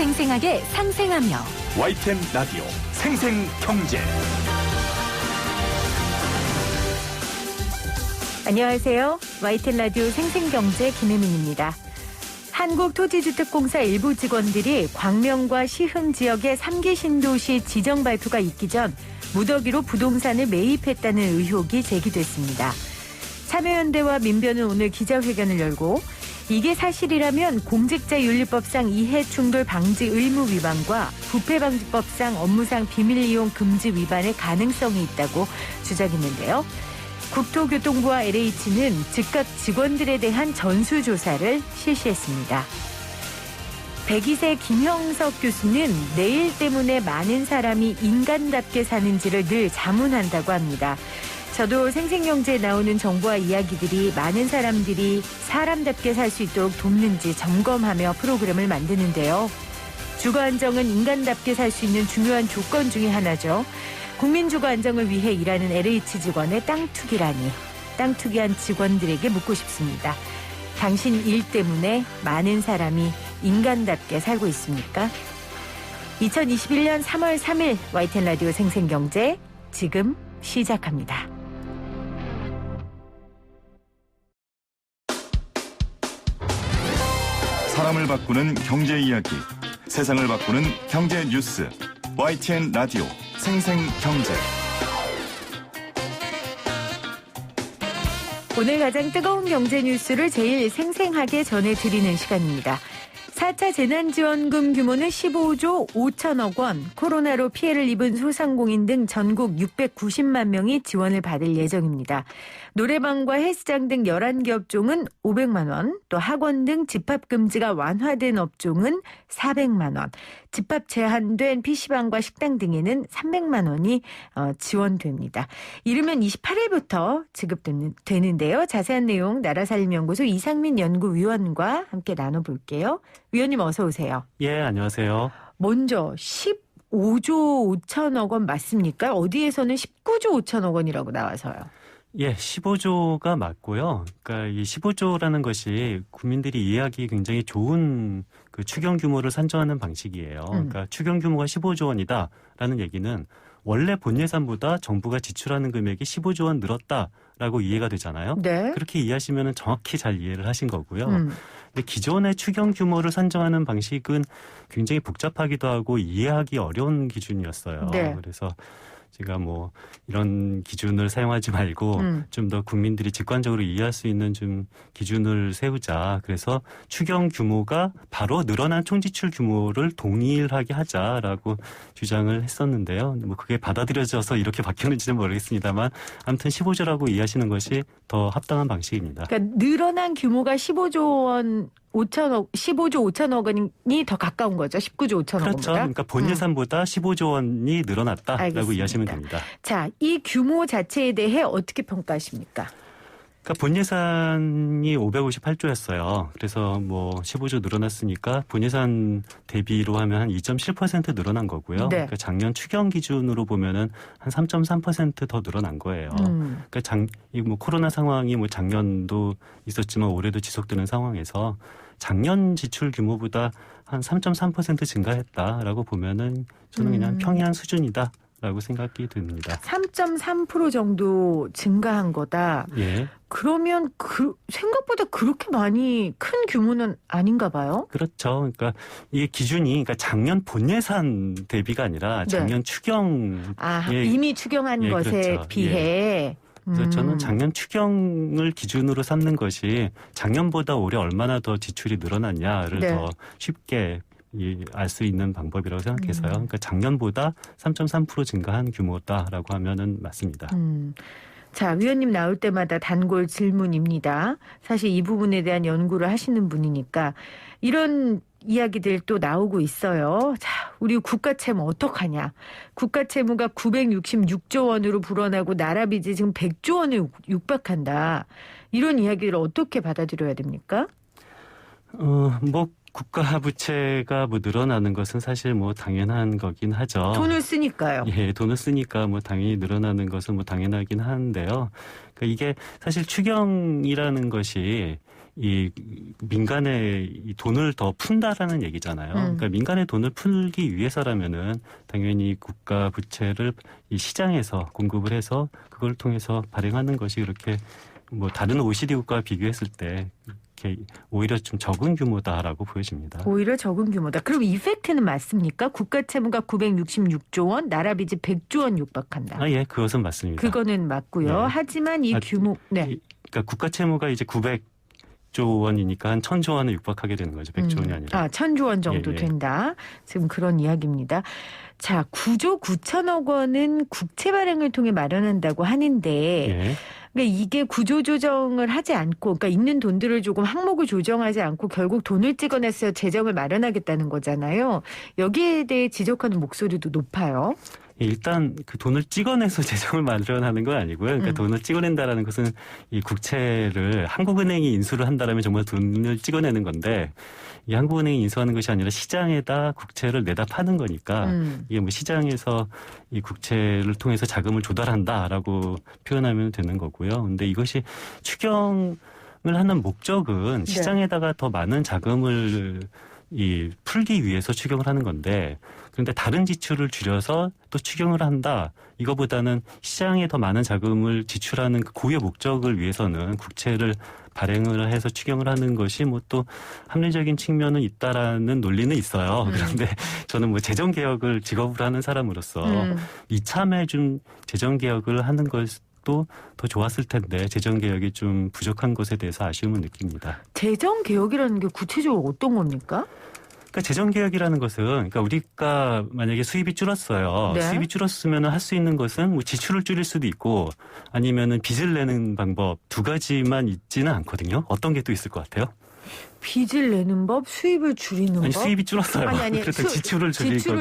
생생하게 상생하며 YTN 라디오 생생경제. 안녕하세요. YTN 라디오 생생경제 김혜민입니다. 한국토지주택공사 일부 직원들이 광명과 시흥 지역의 3기 신도시 지정 발표가 있기 전 무더기로 부동산을 매입했다는 의혹이 제기됐습니다. 참여연대와 민변은 오늘 기자회견을 열고 이게 사실이라면 공직자윤리법상 이해충돌 방지 의무 위반과 부패방지법상 업무상 비밀이용 금지 위반의 가능성이 있다고 주장했는데요. 국토교통부와 LH는 즉각 직원들에 대한 전수조사를 실시했습니다. 백이세 김형석 교수는 내일 때문에 많은 사람이 인간답게 사는지를 늘 자문한다고 합니다. 저도 생생경제에 나오는 정보와 이야기들이 많은 사람들이 사람답게 살 수 있도록 돕는지 점검하며 프로그램을 만드는데요. 주거 안정은 인간답게 살 수 있는 중요한 조건 중에 하나죠. 국민 주거 안정을 위해 일하는 LH 직원의 땅 투기라니. 땅 투기한 직원들에게 묻고 싶습니다. 당신 일 때문에 많은 사람이 인간답게 살고 있습니까? 2021년 3월 3일 YTN 라디오 생생경제 지금 시작합니다. 사람을 바꾸는 경제 이야기, 세상을 바꾸는 경제 뉴스. YTN 라디오 생생경제. 오늘 가장 뜨거운 경제 뉴스를 제일 생생하게 전해드리는 시간입니다. 4차 재난지원금 규모는 15조 5천억 원, 코로나로 피해를 입은 소상공인 등 전국 690만 명이 지원을 받을 예정입니다. 노래방과 헬스장 등 11개 업종은 500만 원, 또 학원 등 집합금지가 완화된 업종은 400만 원, 집합 제한된 PC방과 식당 등에는 300만 원이 지원됩니다. 이르면 28일부터 지급되는데요. 자세한 내용 나라살림연구소 이상민 연구위원과 함께 나눠볼게요. 위원님 어서 오세요. 예, 안녕하세요. 먼저 15조 5천억 원 맞습니까? 어디에서는 19조 5천억 원이라고 나와서요. 예, 15조가 맞고요. 그러니까 이 15조라는 것이 국민들이 이해하기 굉장히 좋은 그 추경 규모를 산정하는 방식이에요. 그러니까 추경 규모가 15조 원이다라는 얘기는 원래 본 예산보다 정부가 지출하는 금액이 15조 원 늘었다라고 이해가 되잖아요. 네. 그렇게 이해하시면 정확히 잘 이해를 하신 거고요. 근데 기존의 추경 규모를 산정하는 방식은 굉장히 복잡하기도 하고 이해하기 어려운 기준이었어요. 네. 그래서 제가 뭐 이런 기준을 사용하지 말고 좀 더 국민들이 직관적으로 이해할 수 있는 좀 기준을 세우자. 그래서 추경 규모가 바로 늘어난 총지출 규모를 동일하게 하자라고 주장을 했었는데요. 뭐 그게 받아들여져서 이렇게 바뀌었는지는 모르겠습니다만 아무튼 15조라고 이해하시는 것이 더 합당한 방식입니다. 그러니까 늘어난 규모가 15조 5천억 원이 더 가까운 거죠. 19조 5천억 원보다. 그렇죠. 그러니까 본 예산보다 15조 원이 늘어났다라고 알겠습니다. 이해하시면 됩니다. 자, 이 규모 자체에 대해 어떻게 평가하십니까? 그러니까 본 예산이 558조였어요. 그래서 뭐 15조 늘어났으니까 본 예산 대비로 하면 한 2.7% 늘어난 거고요. 네. 그러니까 작년 추경 기준으로 보면은 한 3.3% 더 늘어난 거예요. 그러니까 이 뭐 코로나 상황이 뭐 작년도 있었지만 올해도 지속되는 상황에서 작년 지출 규모보다 한 3.3% 증가했다라고 보면은 저는 그냥 평이한 수준이다. 라고 생각이 듭니다. 3.3% 정도 증가한 거다. 예. 그러면 생각보다 그렇게 많이 큰 규모는 아닌가 봐요. 그렇죠. 그러니까 이게 기준이 그러니까 작년 본 예산 대비가 아니라 작년 추경 이미 추경한 것에 그렇죠. 비해. 예. 그래서 저는 작년 추경을 기준으로 삼는 것이 작년보다 올해 얼마나 더 지출이 늘어났냐를 네. 더 쉽게 알 수 있는 방법이라고 생각해서요. 그러니까 작년보다 3.3% 증가한 규모다라고 하면은 맞습니다. 자, 위원님 나올 때마다 단골 질문입니다. 사실 이 부분에 대한 연구를 하시는 분이니까 이런 이야기들 또 나오고 있어요. 자, 우리 국가 채무 어떡하냐. 국가 채무가 966조 원으로 불어나고 나라 빚이 지금 100조 원을 육박한다. 이런 이야기를 어떻게 받아들여야 됩니까? 뭐 국가 부채가 뭐 늘어나는 것은 사실 뭐 당연한 거긴 하죠. 돈을 쓰니까요. 예, 돈을 쓰니까 뭐 당연히 늘어나는 것은 뭐 당연하긴 한데요. 그러니까 이게 사실 추경이라는 것이 이 민간에 이 돈을 더 푼다라는 얘기잖아요. 그러니까 민간의 돈을 풀기 위해서라면은 당연히 국가 부채를 이 시장에서 공급을 해서 그걸 통해서 발행하는 것이 그렇게 뭐 다른 OECD 국가와 비교했을 때 이렇게 오히려 좀 적은 규모다라고 보여집니다. 오히려 적은 규모다. 그럼 이 팩트는 맞습니까? 국가 채무가 966조 원, 나라 빚이 100조 원 육박한다. 예, 그것은 맞습니다. 그거는 맞고요. 네. 하지만 이 규모, 네. 그러니까 국가 채무가 이제 900조 원이니까 한 1000조 원을 육박하게 되는 거죠. 100조 원이 아니라. 1000조 원 정도 예, 예. 된다. 지금 그런 이야기입니다. 자, 9조 9천억 원은 국채 발행을 통해 마련한다고 하는데 예. 그러니까 이게 구조 조정을 하지 않고 그러니까 있는 돈들을 조금 항목을 조정하지 않고 결국 돈을 찍어내서 재정을 마련하겠다는 거잖아요. 여기에 대해 지적하는 목소리도 높아요. 일단 그 돈을 찍어내서 재정을 마련하는 건 아니고요. 그러니까 돈을 찍어낸다라는 것은 이 국채를 한국은행이 인수를 한다라면 정말 돈을 찍어내는 건데 이 한국은행이 인수하는 것이 아니라 시장에다 국채를 내다 파는 거니까 이게 뭐 시장에서 이 국채를 통해서 자금을 조달한다라고 표현하면 되는 거고요. 근데 이것이 추경을 하는 목적은 시장에다가 더 많은 자금을 이 풀기 위해서 추경을 하는 건데 그런데 다른 지출을 줄여서 또 추경을 한다. 이거보다는 시장에 더 많은 자금을 지출하는 그 고유의 목적을 위해서는 국채를 발행을 해서 추경을 하는 것이 뭐 또 합리적인 측면은 있다라는 논리는 있어요. 그런데 저는 뭐 재정 개혁을 직업으로 하는 사람으로서 이참에 좀 재정 개혁을 하는 것도 더 좋았을 텐데 재정 개혁이 좀 부족한 것에 대해서 아쉬움을 느낍니다. 재정 개혁이라는 게 구체적으로 어떤 겁니까? 그러니까 재정 개혁이라는 것은 그러니까 우리가 만약에 수입이 줄었어요. 네. 수입이 줄었으면 할 수 있는 것은 뭐 지출을 줄일 수도 있고 아니면은 빚을 내는 방법 두 가지만 있지는 않거든요. 어떤 게 또 있을 것 같아요? 빚을 내는 법, 수입을 줄이는 아니 법? 수입이 줄었어요. 아니 그래서 지출을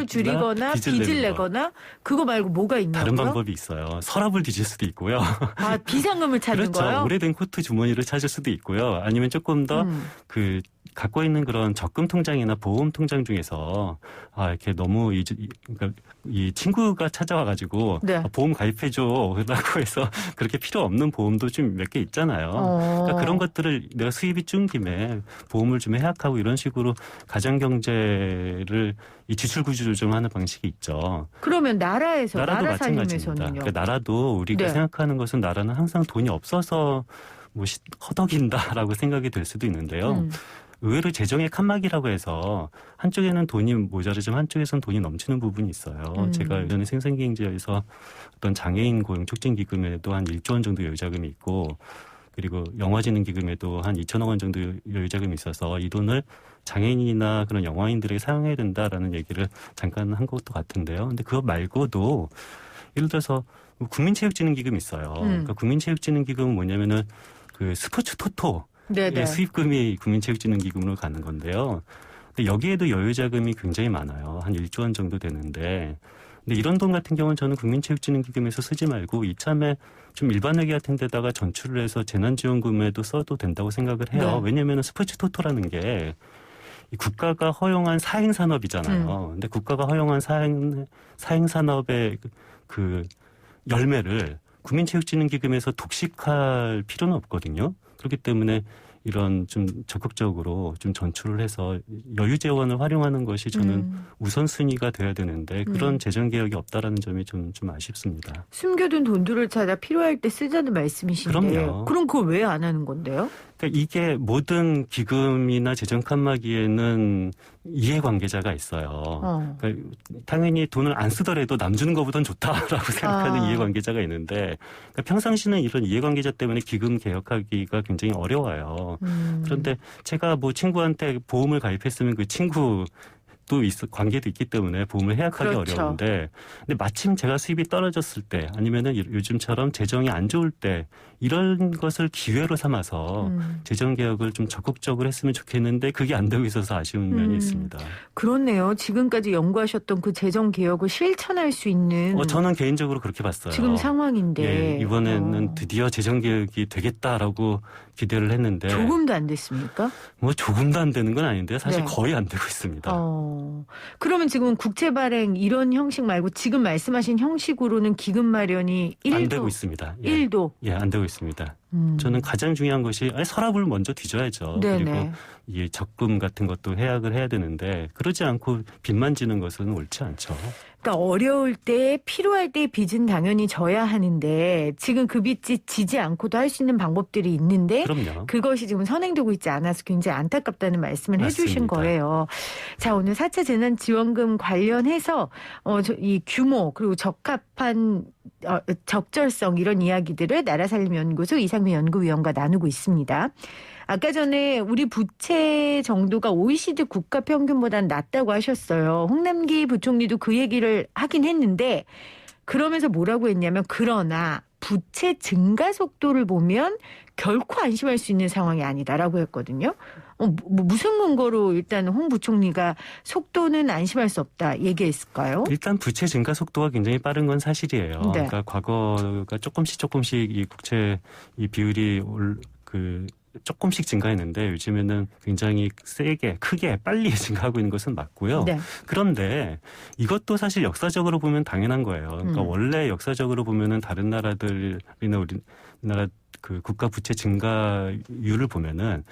줄이거나 빚을 내거나 그거 말고 뭐가 있냐고요? 다른 방법이 있어요. 서랍을 뒤질 수도 있고요. 아, 비상금을 찾는 그렇죠. 거요? 오래된 코트 주머니를 찾을 수도 있고요. 아니면 조금 더 그 갖고 있는 그런 적금 통장이나 보험 통장 중에서 이렇게 너무 그러니까 이 친구가 찾아와가지고 네. 보험 가입해줘라고 해서 그렇게 필요 없는 보험도 좀 몇 개 있잖아요. 그러니까 그런 것들을 내가 수입이 준 김에 보험을 좀 해약하고 이런 식으로 가정 경제를 이 지출 구조 조정하는 방식이 있죠. 그러면 나라에서 나라도 나라 마찬가지입니다. 살림에서는요? 그러니까 나라도 우리가 네. 생각하는 것은 나라는 항상 돈이 없어서 뭐 허덕인다라고 생각이 될 수도 있는데요. 의외로 재정의 칸막이라고 해서 한쪽에는 돈이 모자르지만 한쪽에서는 돈이 넘치는 부분이 있어요. 제가 예전에 생생경제에서 어떤 장애인 고용 촉진 기금에도 한 1조 원 정도 여유자금이 있고 그리고 영화진흥기금에도 한 2천억 원 정도 여유자금이 있어서 이 돈을 장애인이나 그런 영화인들에게 사용해야 된다라는 얘기를 잠깐 한 것도 같은데요. 근데 그거 말고도 예를 들어서 국민체육진흥기금이 있어요. 그러니까 국민체육진흥기금은 뭐냐면은 그 스포츠 토토 네네. 수입금이 국민체육진흥기금으로 가는 건데요. 근데 여기에도 여유자금이 굉장히 많아요. 한 1조 원 정도 되는데. 근데 이런 돈 같은 경우는 저는 국민체육진흥기금에서 쓰지 말고 이참에 좀 일반회계 같은 데다가 전출을 해서 재난지원금에도 써도 된다고 생각을 해요. 네. 왜냐하면 스포츠 토토라는 게 이 국가가 허용한 사행산업이잖아요. 근데 국가가 허용한 사행산업의 그 열매를 국민체육진흥기금에서 독식할 필요는 없거든요. 그렇기 때문에 이런 좀 적극적으로 좀 전출을 해서 여유재원을 활용하는 것이 저는 우선순위가 돼야 되는데 그런 재정개혁이 없다라는 점이 좀 아쉽습니다. 숨겨둔 돈들을 찾아 필요할 때 쓰자는 말씀이신데 그럼요. 그럼 그걸 왜 안 하는 건데요? 그러니까 이게 모든 기금이나 재정 칸막이에는 이해관계자가 있어요. 그러니까 당연히 돈을 안 쓰더라도 남 주는 것보단 좋다라고 생각하는 이해관계자가 있는데 그러니까 평상시는 이런 이해관계자 때문에 기금 개혁하기가 굉장히 어려워요. 그런데 제가 뭐 친구한테 보험을 가입했으면 그 친구 또 관계도 있기 때문에 보험을 해약하기 그렇죠. 어려운데 근데 마침 제가 수입이 떨어졌을 때 아니면은 요즘처럼 재정이 안 좋을 때 이런 것을 기회로 삼아서 재정 개혁을 좀 적극적으로 했으면 좋겠는데 그게 안 되고 있어서 아쉬운 면이 있습니다. 그렇네요. 지금까지 연구하셨던 그 재정 개혁을 실천할 수 있는 저는 개인적으로 그렇게 봤어요. 지금 상황인데 예, 이번에는 드디어 재정 개혁이 되겠다라고 기대를 했는데 조금도 안 됐습니까? 뭐 조금도 안 되는 건 아닌데 사실 네. 거의 안 되고 있습니다. 그러면 지금 국채 발행 이런 형식 말고 지금 말씀하신 형식으로는 기금 마련이 1도 안 되고 있습니다. 1도. 예, 안 되고 있습니다. 저는 가장 중요한 것이 서랍을 먼저 뒤져야죠. 네네. 그리고 이 적금 같은 것도 해약을 해야 되는데 그러지 않고 빚만 지는 것은 옳지 않죠. 그러니까 어려울 때 필요할 때 빚은 당연히 져야 하는데 지금 그 빚이 지지 않고도 할 수 있는 방법들이 있는데 그럼요. 그것이 지금 선행되고 있지 않아서 굉장히 안타깝다는 말씀을 해주신 맞습니다. 거예요. 자, 오늘 4차 재난지원금 관련해서 이 규모 그리고 적합한 적절성 이런 이야기들을 나라살림연구소 이상민 연구위원과 나누고 있습니다. 아까 전에 우리 부채 정도가 OECD 국가 평균보다는 낮다고 하셨어요. 홍남기 부총리도 그 얘기를 하긴 했는데 그러면서 뭐라고 했냐면 그러나 부채 증가 속도를 보면 결코 안심할 수 있는 상황이 아니다라고 했거든요. 무슨 근거로 일단 홍 부총리가 속도는 안심할 수 없다 얘기했을까요? 일단 부채 증가 속도가 굉장히 빠른 건 사실이에요. 네. 그러니까 과거가 조금씩 이 국채 이 비율이 조금씩 증가했는데 요즘에는 굉장히 크게 빨리 증가하고 있는 것은 맞고요. 네. 그런데 이것도 사실 역사적으로 보면 당연한 거예요. 그러니까 원래 역사적으로 보면은 다른 나라들이나 우리나라 그 국가 부채 증가율을 보면은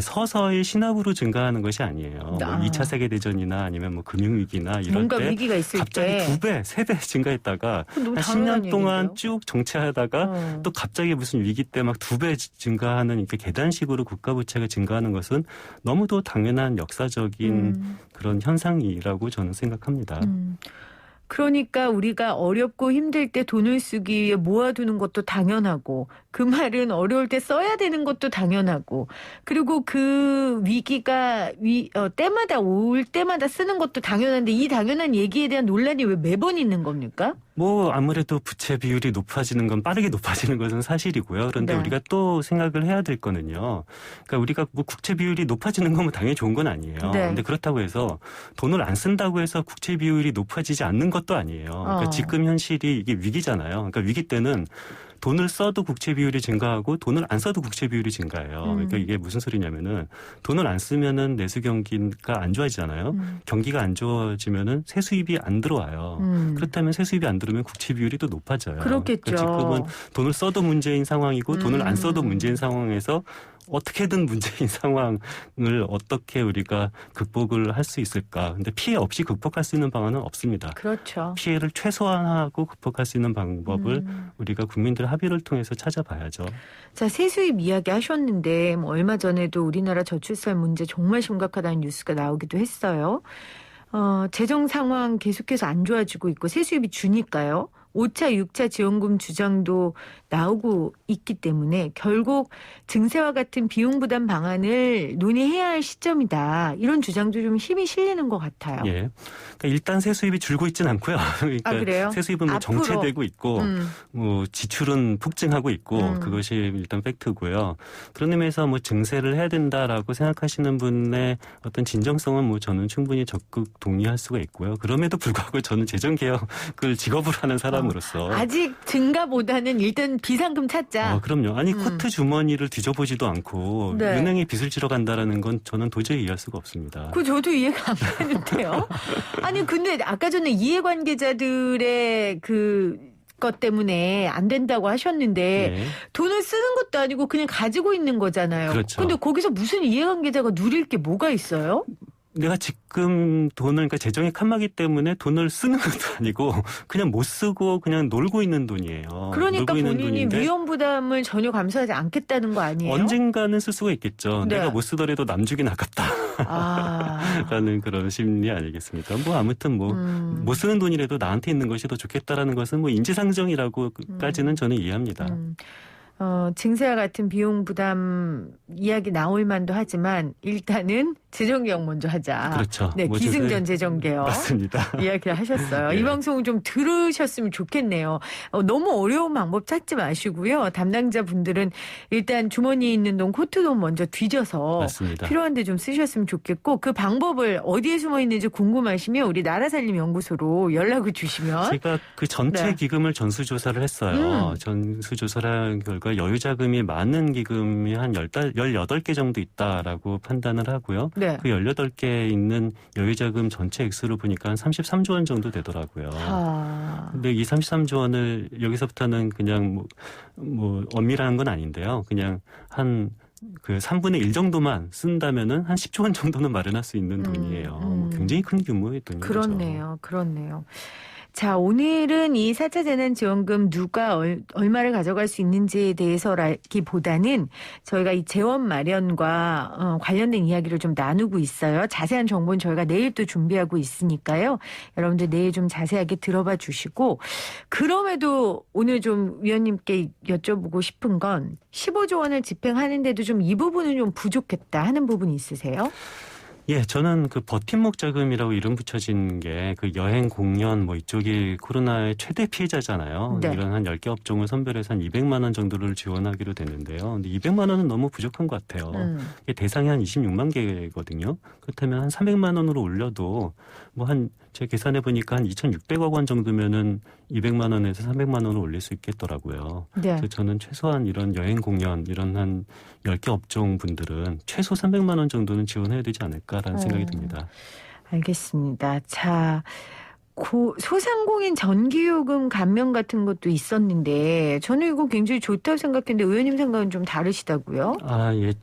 서서히 시나브로 증가하는 것이 아니에요. 뭐 2차 세계 대전이나 아니면 뭐 금융 위기나 이럴 뭔가 때 위기가 있을 갑자기 때 2배, 3배 증가했다가 너무 한 당연한 10년 동안 얘기인데요. 쭉 정체하다가 또 갑자기 무슨 위기 때 막 2배 증가하는 이렇게 계단식으로 국가 부채가 증가하는 것은 너무도 당연한 역사적인 그런 현상이라고 저는 생각합니다. 그러니까 우리가 어렵고 힘들 때 돈을 쓰기 위해 모아두는 것도 당연하고 그 말은 어려울 때 써야 되는 것도 당연하고 그리고 그 위기가 때마다 올 때마다 쓰는 것도 당연한데 이 당연한 얘기에 대한 논란이 왜 매번 있는 겁니까? 뭐 아무래도 부채 비율이 높아지는 건 빠르게 높아지는 것은 사실이고요. 그런데 네. 우리가 또 생각을 해야 될 거는요. 그러니까 우리가 뭐 국채 비율이 높아지는 건 당연히 좋은 건 아니에요. 네. 그런데 그렇다고 해서 돈을 안 쓴다고 해서 국채 비율이 높아지지 않는 것도 아니에요. 그러니까 지금 현실이 이게 위기잖아요. 그러니까 위기 때는 돈을 써도 국채 비율이 증가하고 돈을 안 써도 국채 비율이 증가해요. 그러니까 이게 무슨 소리냐면은 돈을 안 쓰면은 내수 경기가 안 좋아지잖아요. 경기가 안 좋아지면은 세수입이 안 들어와요. 그렇다면 세수입이 안 들어오면 국채 비율이 또 높아져요. 그렇겠죠. 그러니까 지금은 돈을 써도 문제인 상황이고 돈을 안 써도 문제인 상황에서 어떻게든 문제인 상황을 어떻게 우리가 극복을 할 수 있을까. 근데 피해 없이 극복할 수 있는 방안은 없습니다. 그렇죠. 피해를 최소화하고 극복할 수 있는 방법을 우리가 국민들 합의를 통해서 찾아봐야죠. 자, 세수입 이야기 하셨는데 얼마 전에도 우리나라 저출산 문제 정말 심각하다는 뉴스가 나오기도 했어요. 재정 상황 계속해서 안 좋아지고 있고 세수입이 주니까요. 5차, 6차 지원금 주장도 나오고 있기 때문에 결국 증세와 같은 비용 부담 방안을 논의해야 할 시점이다. 이런 주장도 좀 힘이 실리는 것 같아요. 예. 그러니까 일단 세수입이 줄고 있지는 않고요. 그러니까 그래요? 세수입은 뭐 앞으로. 정체되고 있고 뭐 지출은 폭증하고 있고 그것이 일단 팩트고요. 그런 의미에서 뭐 증세를 해야 된다라고 생각하시는 분의 어떤 진정성은 뭐 저는 충분히 적극 동의할 수가 있고요. 그럼에도 불구하고 저는 재정 개혁을 직업으로 하는 사람으로서 아직 증가보다는 일단 비상금 찾자. 그럼요. 아니 코트 주머니를 뒤져보지도 않고 네. 은행에 빚을 지러 간다라는 건 저는 도저히 이해할 수가 없습니다. 저도 이해가 안 가는데요. 아니 근데 아까 전에 이해관계자들의 것 때문에 안 된다고 하셨는데 네. 돈을 쓰는 것도 아니고 그냥 가지고 있는 거잖아요. 그렇죠. 근데 거기서 무슨 이해관계자가 누릴 게 뭐가 있어요? 내가 지금 돈을 그러니까 재정의 칸막이 때문에 돈을 쓰는 것도 아니고 그냥 못 쓰고 그냥 놀고 있는 돈이에요. 그러니까 놀고 있는 본인이 돈인데 위험 부담을 전혀 감수하지 않겠다는 거 아니에요? 언젠가는 쓸 수가 있겠죠. 네. 내가 못 쓰더라도 남 주긴 아깝다라는 그런 심리 아니겠습니까? 뭐 아무튼 뭐 못 쓰는 돈이라도 나한테 있는 것이 더 좋겠다라는 것은 뭐 인지상정이라고까지는 저는 이해합니다. 증세와 같은 비용 부담 이야기 나올 만도 하지만 일단은 재정개혁 먼저 하자. 그렇죠. 네, 뭐 기승전 재정개혁. 맞습니다. 이야기를 하셨어요. 네. 이 방송을 좀 들으셨으면 좋겠네요. 너무 어려운 방법 찾지 마시고요. 담당자분들은 일단 주머니에 있는 돈, 코트돈 먼저 뒤져서 맞습니다. 필요한 데 좀 쓰셨으면 좋겠고 그 방법을 어디에 숨어 있는지 궁금하시면 우리 나라살림연구소로 연락을 주시면 제가 그 전체 네. 기금을 전수조사를 했어요. 전수조사를 한 결과 여유자금이 많은 기금이 한 18개 정도 있다라고 판단을 하고요. 네. 네. 그 18개 있는 여유자금 전체 액수를 보니까 한 33조 원 정도 되더라고요. 근데 이 33조 원을 여기서부터는 그냥 뭐 엄밀한 건 아닌데요. 그냥 한 그 3분의 1 정도만 쓴다면은 한 10조 원 정도는 마련할 수 있는 돈이에요. 굉장히 큰 규모의 돈인 거죠. 그렇네요. 자, 오늘은 이 4차 재난지원금 누가 얼마를 가져갈 수 있는지에 대해서라기보다는 저희가 이 재원 마련과 관련된 이야기를 좀 나누고 있어요. 자세한 정보는 저희가 내일 또 준비하고 있으니까요. 여러분들 내일 좀 자세하게 들어봐 주시고, 그럼에도 오늘 좀 위원님께 여쭤보고 싶은 건 15조 원을 집행하는데도 좀 이 부분은 좀 부족했다 하는 부분이 있으세요? 예, 저는 그 버팀목 자금이라고 이름 붙여진 게 그 여행, 공연 뭐 이쪽이 코로나의 최대 피해자잖아요. 네. 이런 한 10개 업종을 선별해서 한 200만 원 정도를 지원하기로 됐는데요. 근데 200만 원은 너무 부족한 것 같아요. 이게 대상이 한 26만 개거든요. 그렇다면 한 300만 원으로 올려도 제가 계산해 보니까 한 2,600억 원 정도면은 200만 원에서 300만 원을 올릴 수 있겠더라고요. 네. 그래서 저는 최소한 이런 여행, 공연 이런 한 10개 업종 분들은 최소 300만 원 정도는 지원해야 되지 않을까라는 생각이 듭니다. 알겠습니다. 자, 소상공인 전기요금 감면 같은 것도 있었는데 저는 이거 굉장히 좋다고 생각했는데 의원님 생각은 좀 다르시다고요? 예.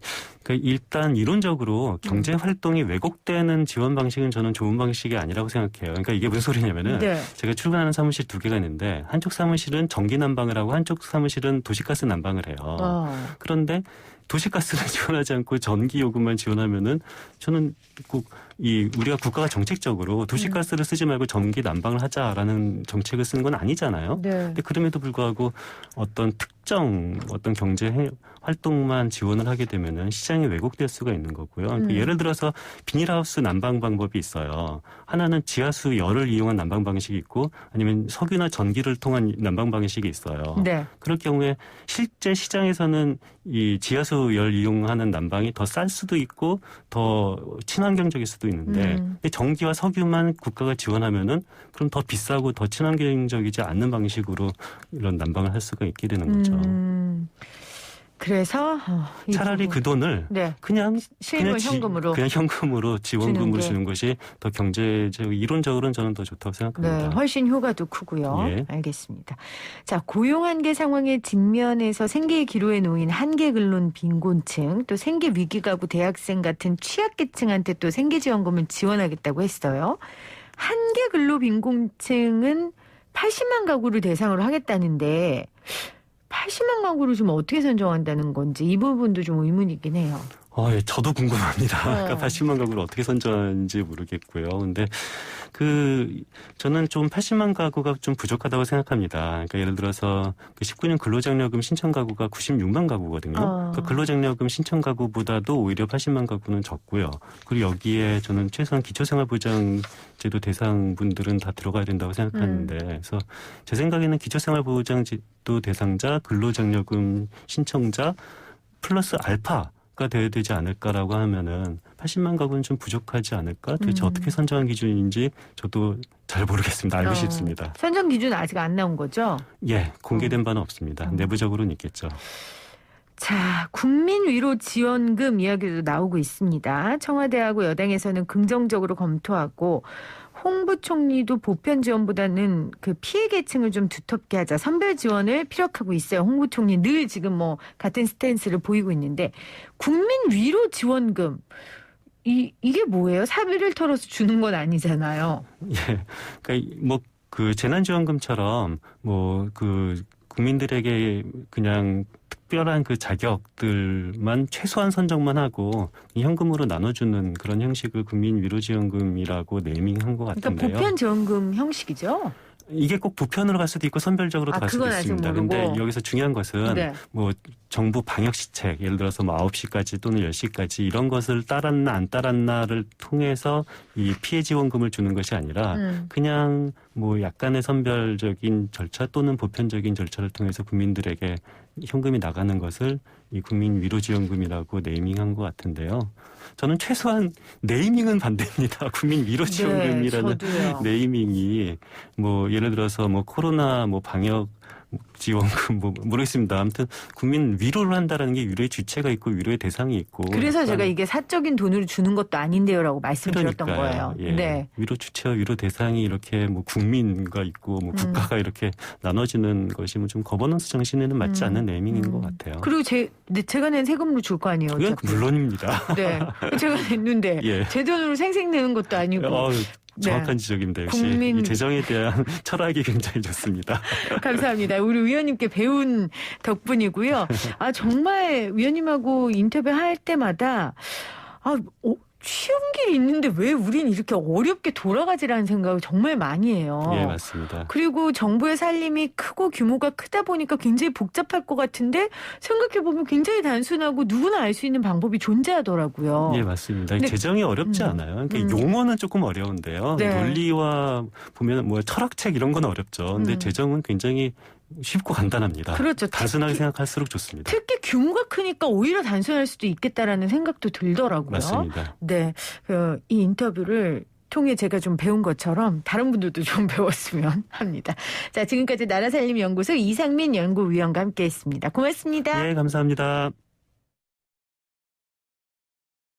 그러니까 일단 이론적으로 경제 활동이 왜곡되는 지원 방식은 저는 좋은 방식이 아니라고 생각해요. 그러니까 이게 무슨 소리냐면은 네. 제가 출근하는 사무실 2개가 있는데 한쪽 사무실은 전기 난방을 하고 한쪽 사무실은 도시가스 난방을 해요. 그런데 도시가스를 지원하지 않고 전기요금만 지원하면은 저는 꼭 우리가 국가가 정책적으로 도시가스를 쓰지 말고 전기 난방을 하자라는 정책을 쓰는 건 아니잖아요. 네. 근데 그럼에도 불구하고 어떤 특정 활동만 지원을 하게 되면은 시장이 왜곡될 수가 있는 거고요. 그러니까 예를 들어서 비닐하우스 난방 방법이 있어요. 하나는 지하수 열을 이용한 난방 방식이 있고 아니면 석유나 전기를 통한 난방 방식이 있어요. 네. 그럴 경우에 실제 시장에서는 이 지하수 열 이용하는 난방이 더 쌀 수도 있고 더 친환경적일 수도 있는데 근데 전기와 석유만 국가가 지원하면은 그럼 더 비싸고 더 친환경적이지 않는 방식으로 이런 난방을 할 수가 있게 되는 거죠. 그래서 차라리 그 돈을 네. 그냥 현금으로 그냥 현금으로 지원금으로 주는 것이 더 경제적 이론적으로는 저는 더 좋다고 생각합니다. 네, 훨씬 효과도 크고요. 예. 알겠습니다. 자, 고용 한계 상황에 직면해서 생계의 기로에 놓인 한계 근로 빈곤층, 또 생계 위기 가구 대학생 같은 취약계층한테 또 생계지원금을 지원하겠다고 했어요. 한계 근로 빈곤층은 80만 가구를 대상으로 하겠다는데 80만 가구를 좀 어떻게 선정한다는 건지 이 부분도 좀 의문이긴 해요. 예, 저도 궁금합니다. 그러니까 80만 가구를 어떻게 선정하는지 모르겠고요. 근데 저는 좀 80만 가구가 좀 부족하다고 생각합니다. 그러니까 예를 들어서 그 19년 근로장려금 신청 가구가 96만 가구거든요. 그 근로장려금 신청 가구보다도 오히려 80만 가구는 적고요. 그리고 여기에 저는 최소한 기초생활보장제도 대상분들은 다 들어가야 된다고 생각하는데, 그래서 제 생각에는 기초생활보장제도 대상자, 근로장려금 신청자 플러스 알파 가 돼야 되지 않을까라고 하면은 80만 가구는 좀 부족하지 않을까? 도대체 어떻게 선정한 기준인지 저도 잘 모르겠습니다. 알고 싶습니다. 선정 기준 아직 안 나온 거죠? 예, 공개된 바는 없습니다. 내부적으로는 있겠죠. 자, 국민위로지원금 이야기도 나오고 있습니다. 청와대하고 여당에서는 긍정적으로 검토하고 홍 부총리도 보편 지원보다는 그 피해 계층을 좀 두텁게 하자 선별 지원을 피력하고 있어요. 홍 부총리 늘 지금 같은 스탠스를 보이고 있는데 국민 위로 지원금 이게 뭐예요? 사비를 털어서 주는 건 아니잖아요. 예, 그러니까 그 재난지원금처럼 그 국민들에게 그냥 특별한 그 자격들만 최소한 선정만 하고 현금으로 나눠주는 그런 형식을 국민위로지원금이라고 네이밍한 것 같은데요. 그러니까 보편 지원금 형식이죠? 이게 꼭 보편으로 갈 수도 있고 선별적으로 갈 수도 있습니다. 그런데 여기서 중요한 것은 네. 정부 방역시책 예를 들어서 9시까지 또는 10시까지 이런 것을 따랐나 안 따랐나를 통해서 이 피해 지원금을 주는 것이 아니라 그냥 약간의 선별적인 절차 또는 보편적인 절차를 통해서 국민들에게 현금이 나가는 것을 이 국민위로지원금이라고 네이밍한 것 같은데요. 저는 최소한 네이밍은 반대입니다. 국민위로지원금이라는 네, 네이밍이 예를 들어서 코로나 방역 지원금 뭐 모르겠습니다. 아무튼 국민 위로를 한다라는 게 위로의 주체가 있고 위로의 대상이 있고. 그래서 제가 이게 사적인 돈으로 주는 것도 아닌데요라고 말씀드렸던 거예요. 예. 네. 위로 주체와 위로 대상이 이렇게 뭐 국민과 있고 뭐 국가가 이렇게 나눠지는 것이 뭐 좀 거버넌스 정신에는 맞지 않는 네이밍인 것 같아요. 그리고 제가 낸 세금으로 줄 거 아니에요. 그건 물론입니다. 네. 제가 냈는데 예. 제 돈으로 생생 내는 것도 아니고. 정확한 네. 지적입니다. 역시 국민... 이 재정에 대한 철학이 굉장히 좋습니다. 감사합니다. 우리 위원님께 배운 덕분이고요. 정말 위원님하고 인터뷰할 때마다 쉬운 길이 있는데 왜 우린 이렇게 어렵게 돌아가지라는 생각을 정말 많이 해요. 예, 맞습니다. 그리고 정부의 살림이 크고 규모가 크다 보니까 굉장히 복잡할 것 같은데 생각해보면 굉장히 단순하고 누구나 알 수 있는 방법이 존재하더라고요. 예, 맞습니다. 재정이 어렵지 않아요. 그러니까 용어는 조금 어려운데요. 네. 논리와 보면 뭐 철학책 이런 건 어렵죠. 근데 재정은 굉장히 쉽고 간단합니다. 그렇죠. 단순하게 생각할수록 좋습니다. 특히 규모가 크니까 오히려 단순할 수도 있겠다라는 생각도 들더라고요. 맞습니다. 네, 이 인터뷰를 통해 제가 좀 배운 것처럼 다른 분들도 좀 배웠으면 합니다. 자, 지금까지 나라살림연구소 이상민 연구위원과 함께했습니다. 고맙습니다. 네, 감사합니다.